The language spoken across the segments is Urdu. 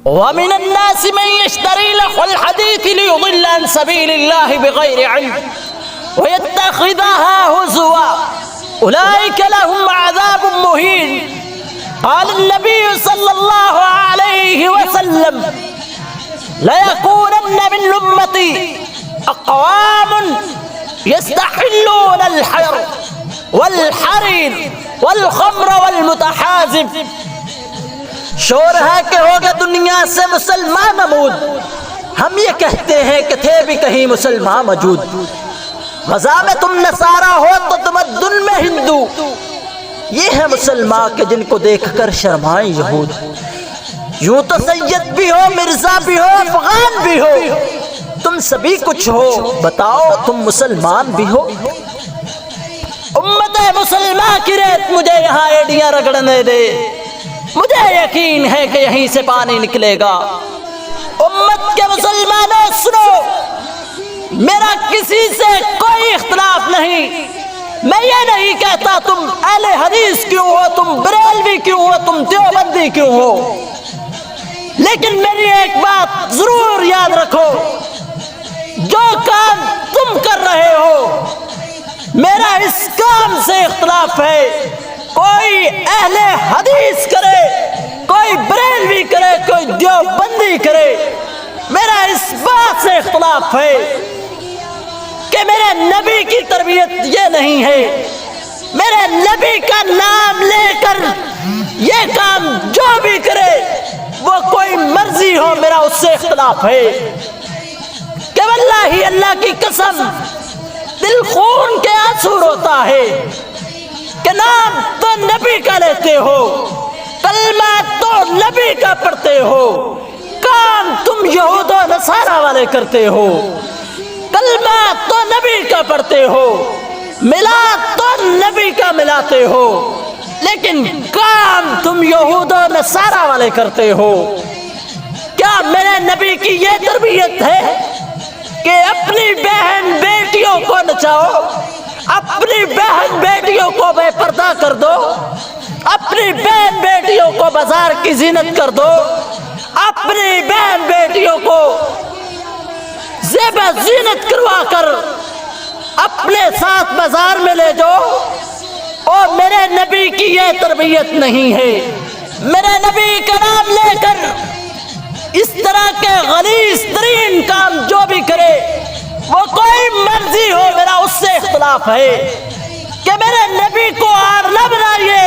ومن الناس من يشتري لهو الحديث ليضل عن سبيل الله بغير علم ويتخذها هزوا أولئك لهم عذاب مهين. قال النبي صلى الله عليه وسلم ليكونن من أمتي أقوام يستحلون الحر والحرير والخمر والمتحازب. شور ہے کہ ہوگا دنیا سے مسلمان نمود. ہم یہ کہتے ہیں کہ تھے بھی کہیں مسلمان موجود. غزہ میں تم نصارہ ہو تو تمدن میں ہندو. یہ ہے مسلمان کہ جن کو دیکھ کر شرمائیں یہود. یوں تو سید بھی ہو، مرزا بھی ہو، افغان بھی ہو، تم سبھی کچھ ہو، بتاؤ تم مسلمان بھی ہو؟ امت مسلمان کی ریت مجھے یہاں ایڈیاں رگڑنے دے، مجھے یقین ہے کہ یہیں سے پانی نکلے گا. امت کے مسلمانوں سنو، میرا کسی سے کوئی اختلاف نہیں. میں یہ نہیں کہتا تم اہل حدیث کیوں ہو، تم بریلوی کیوں ہو، تم دیوبندی کیوں ہو، لیکن میری ایک بات ضرور یاد رکھو، جو کام تم کر رہے ہو میرا اس کام سے اختلاف ہے. کوئی اہل حدیث کرے، کوئی بریلوی کرے، کوئی دیوبندی کرے، میرا اس بات سے اختلاف ہے کہ میرے نبی کی تربیت یہ نہیں ہے. میرے نبی کا نام لے کر یہ کام جو بھی کرے وہ کوئی مرضی ہو، میرا اس سے اختلاف ہے. کہ واللہ اللہ کی قسم دل خون کے آنسو روتا ہے کہ نام تو نبی کا لیتے ہو، کلمہ تو نبی کا پڑھتے ہو، کام تم یہود و نصارہ والے کرتے ہو. کلمہ تو نبی کا پڑھتے ہو، میلاد تو نبی کا ملاتے ہو، لیکن کام تم یہود و نصارہ والے کرتے ہو. کیا میرے نبی کی یہ تربیت ہے کہ اپنی بہن بیٹیوں کو نچاؤ، اپنی بہن بیٹیوں کو بے پردہ کر دو، اپنی بہن بیٹیوں کو بازار کی زینت کر دو، اپنی بہن بیٹیوں کو زیب زینت کروا کر اپنے ساتھ بازار میں لے جاؤ؟ اور میرے نبی کی یہ تربیت نہیں ہے. میرے نبی کا نام لے کر اس طرح کے غلیظ ترین کام جو بھی کرے وہ کوئی مرضی ہو، میرا اس سے اختلاف ہے. کہ میرے نبی کو آر نہ بنائیے،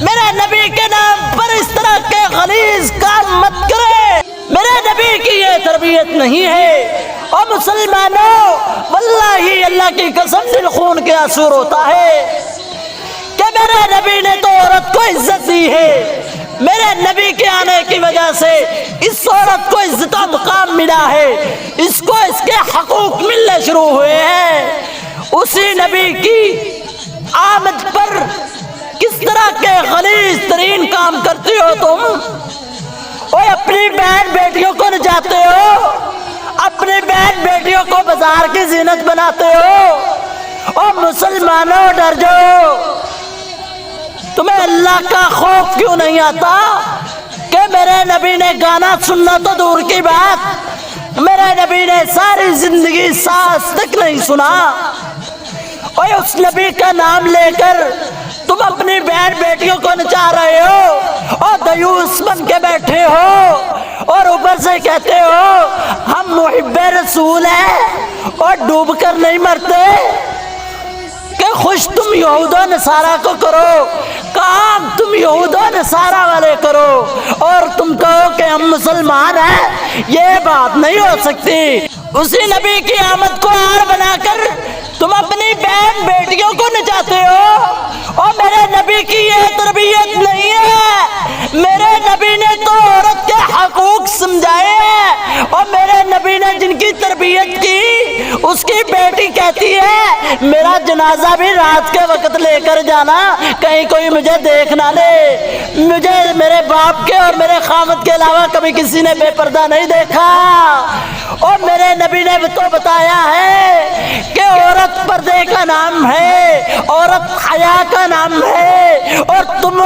میرے نبی کے نام پر اس طرح کے غلیظ کام مت کرے، میرے نبی کی یہ تربیت نہیں ہے. اور مسلمانوں واللہ اللہ کی قسم دل خون کے آنسو روتا ہے کہ میرے نبی نے تو عورت کو عزت دی ہے. میرے نبی کے آنے کی وجہ سے اس عورت کو عزت و مقام ملا ہے، اس کو اس کے حقوق ملنے شروع ہوئے ہیں. اسی نبی کی آمد پر کس طرح کے غلیظ ترین کام کرتی ہو تم؟ اور اپنی بہن بیٹیوں کو نچاتے ہو، اپنی بہن بیٹیوں کو بازار کی زینت بناتے ہو. اور مسلمانوں ڈر جاؤ، تمہیں اللہ کا خوف کیوں نہیں آتا کہ میرے نبی نے گانا سننا تو دور کی بات، میرے نبی نے ساری زندگی سانس تک نہیں سنا. اور اس نبی کا نام لے کر تم اپنی بہن بیٹیوں کو نچا رہے ہو اور دیوس بن کے بیٹھے ہو، اور اوپر سے کہتے ہو ہم محب رسول ہیں اور ڈوب کر نہیں مرتے. کہ خوش تم یہود و نصارہ کو کرو، کام تم یہود و نصارہ والے کرو، اور تم کہو کہ ہم مسلمان ہیں. یہ بات نہیں ہو سکتی. اسی نبی کی آمد کو آر بنا کر تم اپنی بہن بیٹیوں کو نچاتے ہو، اور میرے نبی کی یہ تربیت نہیں ہے. میرے نبی نے تو عورت کے حقوق سمجھائے ہیں، اور میرے نبی نے جن کی تربیت کی اس کی بیٹی کہتی ہے میرا جنازہ بھی رات کے وقت لے کر جانا، کہیں کوئی مجھے دیکھ نہ لے. مجھے میرے باپ کے اور میرے خامد کے علاوہ کبھی کسی نے بے پردہ نہیں دیکھا. اور میرے نبی نے تو بتایا ہے کہ عورت پردے کا نام ہے، عورت حیا کا نام ہے، اور تم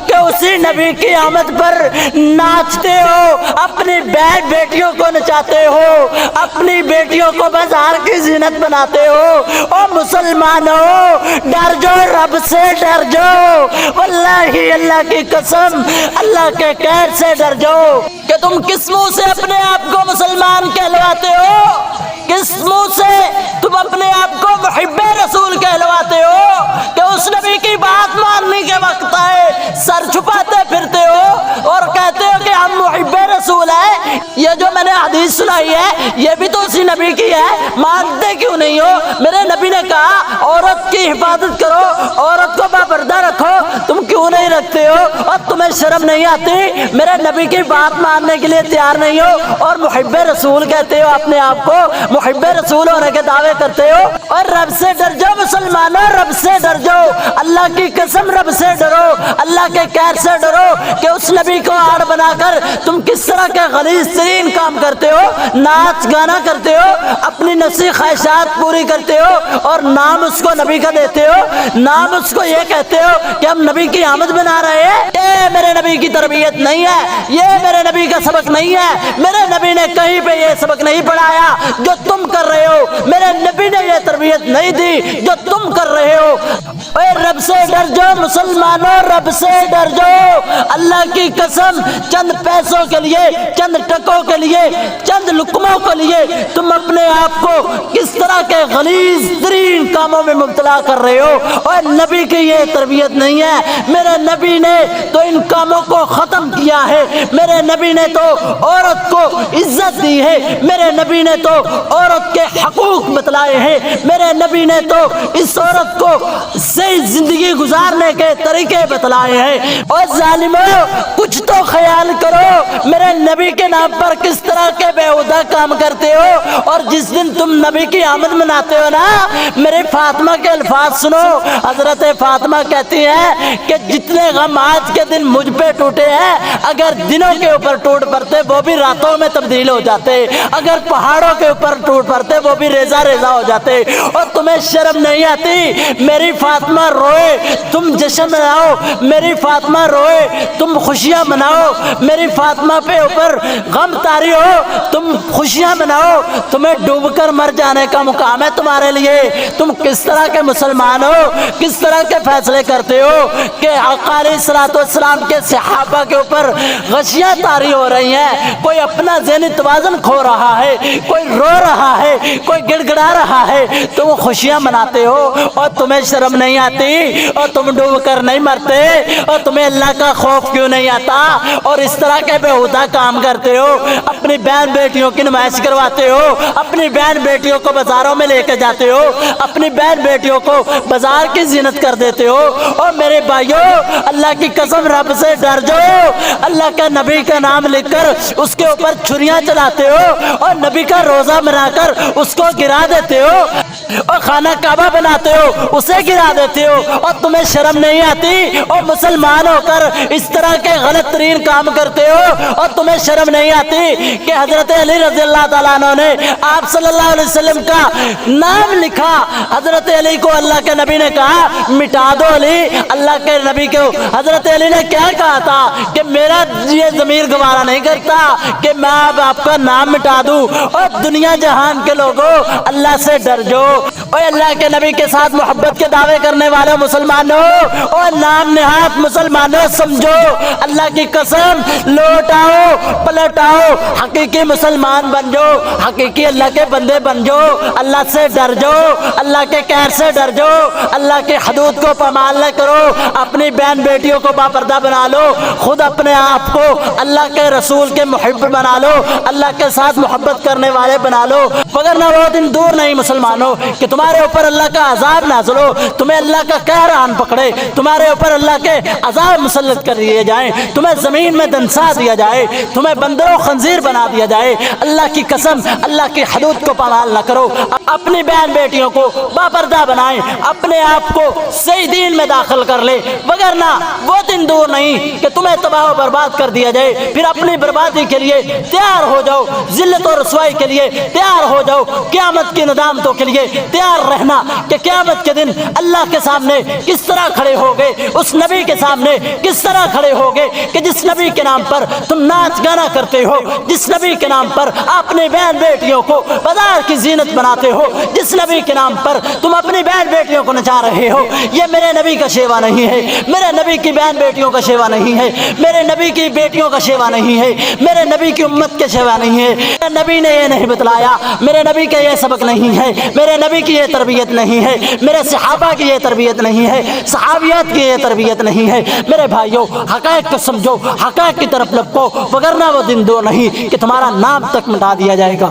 کہ اسی نبی کی آمد پر ناچتے ہو، اپنی بہن بیٹیوں کو نچاتے ہو، اپنی بیٹیوں کو بازار کی زینت بناتے ہو۔ او مسلمانوں، ڈر جاؤ، رب سے ڈر جاؤ، واللہ اللہ کی قسم اللہ کے قہر سے ڈر جاؤ کہ تم کس منہ سے اپنے آپ کو مسلمان کہلواتے ہو، کس منہ سے تم اپنے آپ کو محب رسول کہلواتے ہو کہ اس نبی کی بات ماننے کے وقت آئے سر چھپاتے پھرتے ہو اور کہتے ہو کہ ہم محب رسول ہیں۔ یہ جو میں نے حدیث سنائی ہے یہ بھی تو اسی نبی کی ہے، مانتے کیوں نہیں ہو؟ میرے نبی نے کہا عورت کی حفاظت کرو، عورت کو باپردہ رکھو، تم کیوں نہیں رکھتے ہو؟ اور تمہیں شرم نہیں آتی؟ میرے نبی کی بات ماننے کے لیے تیار نہیں ہو اور محب رسول کہتے ہو اپنے آپ کو، محب رسول ہونے کے دعوے کرتے ہو۔ اور رب سے ڈر جاؤ مسلمانوں، رب سے ڈر جاؤ، اللہ کی قسم رب سے ڈرو، اللہ کے قہر سے ڈرو کہ اس نبی کو آڑ بنا کر تم کس طرح کے غلیظ ترین کام کرتے ہو، ناچ گانا کرتے ہو، اپنی نفسی خواہشات پوری کرتے ہو اور نام اس کو نبی کا دیتے ہو، نام اس کو یہ کہتے ہو کہ ہم نبی کی آمد بنا رہے ہیں۔ یہ میرے نبی کی تربیت نہیں ہے، یہ میرے نبی کا سبق نہیں ہے، میرے نبی نے کہیں پہ یہ سبق نہیں پڑھایا جو تم کر رہے ہو، میرے نبی نے یہ تربیت نہیں دی جو تم کر رہے ہو۔ اے رب سے ڈر جاؤ مسلمانوں، رب سے ڈر جاؤ، اللہ کی قسم چند پیسوں کے لیے، چند ٹکوں کے لیے، چند لقموں کے لیے تم اپنے آپ کو کس طرح کے غلیظ ترین کاموں میں مبتلا کر رہے ہو، اور نبی کی یہ تربیت نہیں ہے۔ میرے نبی نے تو ان کاموں کو ختم کیا ہے، میرے نبی نے تو عورت کو عزت دی ہے، میرے نبی نے تو عورت کے حقوق بتلائے ہیں، میرے نبی نے تو اس عورت کو صحیح زندگی گزارنے کے طریقے بتلائے ہیں۔ اور ظالموں کچھ تو خیال کرو، میرے نبی کے نام پر کس طرح کے بےہودہ کام کرتے ہو، اور جس دن تم نبی کی آمد مناتے ہو نا، میرے فاطمہ کے الفاظ سنو، حضرت فاطمہ کہتی ہیں کہ جتنے غم آج کے دن مجھ پہ ٹوٹے ہیں، اگر دنوں کے اوپر ٹوٹ پڑتے وہ بھی راتوں میں تبدیل ہو جاتے، اگر پہاڑوں کے اوپر ٹوٹ پڑتے وہ بھی ریزہ ریزہ ہو جاتے۔ اور تمہیں شرم نہیں آتی؟ میری فاطمہ روئے تم جشن مناؤ، میری فاطمہ روئے تم خوشیاں مناؤ، میری فاطمہ پہ اوپر غم طاری ہو تم خوشیاں مناؤ، تمہیں ڈوب کر مر جانے کا مقام ہے تمہارے لیے۔ تم کس طرح کے مسلمان ہو، کس طرح کے فیصلے کرتے ہو کہ آقا علیہ الصلوۃ والسلام کے صحابہ کے اوپر غشیاں طاری ہو رہی ہیں، کوئی اپنا ذہنی توازن کھو رہا ہے، کوئی رو رہا ہے، کوئی گڑ گڑا رہا ہے، تم خوشیاں مناتے ہو اور تمہیں شرم نہیں آتی، اور تم ڈوب کر نہیں مرتے، اور تمہیں اللہ کا خوف کیوں نہیں آتا؟ اور اس طرح کے بےہودہ کام کرتے ہو، اپنی بہن بیٹیوں کی نمائش کرواتے ہو، اپنی بہن بیٹیوں کو بازاروں میں لے کے جاتے ہو، اپنی بہن بیٹیوں کو بازار کی زینت کر دیتے ہو۔ اور میرے بھائیوں اللہ کی قسم رب سے ڈر جاؤ، اللہ کا نبی کا نام لکھ کر اس کے اوپر چھریاں چلاتے ہو اور نبی کا روزہ بنا کر اس کو گرا دیتے ہو، اور خانہ کعبہ بناتے ہو اسے گرا دیتے ہو، اور تمہیں شرم نہیں آتی؟ اور مسلمان ہو کر اس طرح کے غلط ترین کام کرتے ہو اور تمہیں شرم نہیں آتی کہ حضرت علی رضی اللہ تعالیٰ عنہ نے آپ صلی اللہ علیہ وسلم کا نام لکھا، حضرت علی کو اللہ کے نبی نے کہا مٹا دو علی، اللہ کے نبی کو حضرت علی نے کیا کہا تھا کہ میرا یہ ضمیر گوارا نہیں کرتا کہ میں اب آپ کا نام مٹا دوں۔ اور دنیا جہان کے لوگوں اللہ سے ڈر جاؤ، اور اللہ کے نبی کے ساتھ محبت کے دعوے کرنے والے مسلمانوں اور نام نہاد مسلمانوں سمجھو، اللہ کی قسم لوٹ آؤ پلٹ آؤ، حقیقی مسلمان بن جاؤ، حقیقی اللہ کے بندے بن جاؤ، اللہ سے ڈر جاؤ، اللہ کے قہر سے ڈر جاؤ، اللہ کے حدود کو پامال نہ کرو، اپنی بہن بیٹیوں کو باپردہ بنا لو، خود اپنے آپ کو اللہ کے رسول کے محب بنا لو، اللہ کے ساتھ محبت کرنے والے بنا لو، مگر نہ وہ دن دور نہیں مسلمانوں کہ تم تمہارے اوپر اللہ کا عذاب نازل ہو، تمہیں اللہ کا قہر آن پکڑے، تمہارے اوپر اللہ کے عذاب مسلط کر دیے جائیں، تمہیں زمین میں دنسا دیا جائے، تمہیں بندر و خنزیر بنا دیا جائے، اللہ کی قسم اللہ کی حدود کو پامال نہ کرو، اپنی بہن بیٹیوں کو باپردہ بنائیں، اپنے آپ کو صحیح دین میں داخل کر لے، وگرنہ وہ دن دور نہیں کہ تمہیں تباہ و برباد کر دیا جائے، پھر اپنی بربادی کے لیے تیار ہو جاؤ، ذلت و رسوائی کے لیے تیار ہو جاؤ، قیامت کی ندامتوں کے لیے تیار رہنا کہ قیامت کے دن اللہ کے سامنے کس طرح کھڑے ہوگے، اس نبی کے سامنے کس طرح کھڑے ہوگے کہ جس نبی کے نام پر تم ناچ گانا کرتے ہو، جس نبی کے نام پر اپنے بہن بیٹیوں کو بازار کی زینت بناتے ہو، جس نبی کے نام پر تم اپنی بہن بیٹیوں کو نچا رہے ہو۔ یہ میرے نبی کا شیوا نہیں ہے، میرے نبی کی بہن بیٹیوں کا شیوا نہیں ہے، میرے نبی کی بیٹیوں کا شیوا نہیں ہے، میرے نبی کی امت کے شیوا نہیں ہے، میرے نبی نے یہ نہیں بتلایا، میرے نبی کا یہ سبق نہیں ہے، میرے نبی کی یہ تربیت نہیں ہے، میرے صحابہ کی یہ تربیت نہیں ہے، صحابیات کی یہ تربیت نہیں ہے۔ میرے بھائیوں، حقائق کو سمجھو، حقائق کی طرف لپکو، وگرنہ وہ دن دور نہیں کہ تمہارا نام تک مٹا دیا جائے گا۔